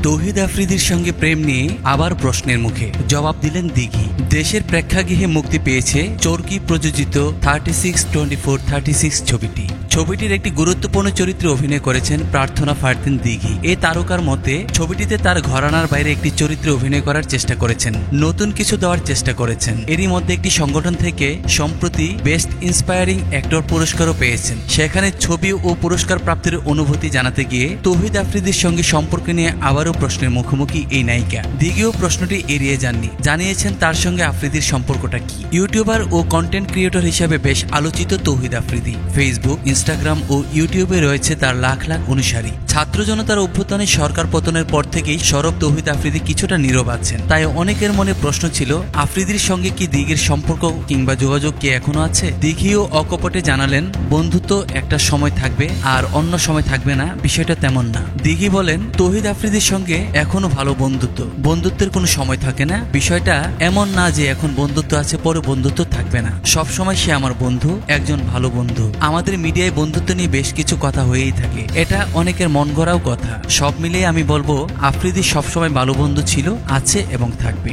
তৌহিদ আফ্রিদির সঙ্গে প্রেম নিয়ে আবার প্রশ্নের মুখে জবাব দিলেন দিঘি। দেশের প্রেক্ষাগৃহে মুক্তি পেয়েছে চরকি প্রযোজিত 36-24-36 ছবিটির একটি গুরুত্বপূর্ণ চরিত্রে অভিনয় করেছেন প্রার্থনা ফারদিন দিঘি। এই তারকার মতে ছবিটিতে তার ঘরানার বাইরে একটি চরিত্রে অভিনয় করার চেষ্টা করেছেন, নতুন কিছু দেওয়ার চেষ্টা করেছেন। এরই মধ্যে একটি সংগঠন থেকে সম্প্রতি বেস্ট ইন্সপায়ারিং অ্যাক্টর পুরস্কারও পেয়েছেন। সেখানে ছবি ও পুরস্কার প্রাপ্তির অনুভূতি জানাতে গিয়ে তৌহিদ আফ্রিদির সঙ্গে সম্পর্ক নিয়ে আবারও প্রশ্নের মুখোমুখি এই নায়িকা। দিঘিও প্রশ্নটি এড়িয়ে যাননি, জানিয়েছেন তার সঙ্গে আফ্রিদির সম্পর্কটা কি। ইউটিউবার ও কন্টেন্ট ক্রিয়েটর হিসেবে বেশ আলোচিত তৌহিদ আফ্রিদি। ফেসবুক, ইনস্টাগ্রাম ও ইউটিউবে রয়েছে তার লাখ লাখ অনুসারী। ছাত্র জনতার অভ্যুত্থানে সরকার পতনের পর থেকেই সরব তৌহিদ আফ্রিদি কিছুটা নীরব আছেন। তাই অনেকের মনে প্রশ্ন ছিল, আফ্রিদির সঙ্গে কি দিঘির সম্পর্ক কিংবা যোগাযোগ কি এখনো আছে? দিঘিও অকপটে জানালেন, বন্ধুত্ব একটা সময় থাকবে আর অন্য সময় থাকবে না, বিষয়টা তেমন না। দিঘি বলেন, তৌহিদ আফ্রিদির সঙ্গে এখনো ভালো বন্ধুত্বের কোনো সময় থাকে না। বিষয়টা এমন না যে এখন বন্ধুত্ব আছে পরে বন্ধুত্ব থাকবে না। সব সময় সে আমার বন্ধু, একজন ভালো বন্ধু। আমাদের মিডিয়ায় বন্ধুত্ব নিয়ে বেশ কিছু কথা হয়েই থাকে, এটা অনেকের মন গড়াও কথা। সব মিলিয়ে আমি বলবো, আফ্রিদি সবসময় ভালো বন্ধু ছিল, আছে এবং থাকবে।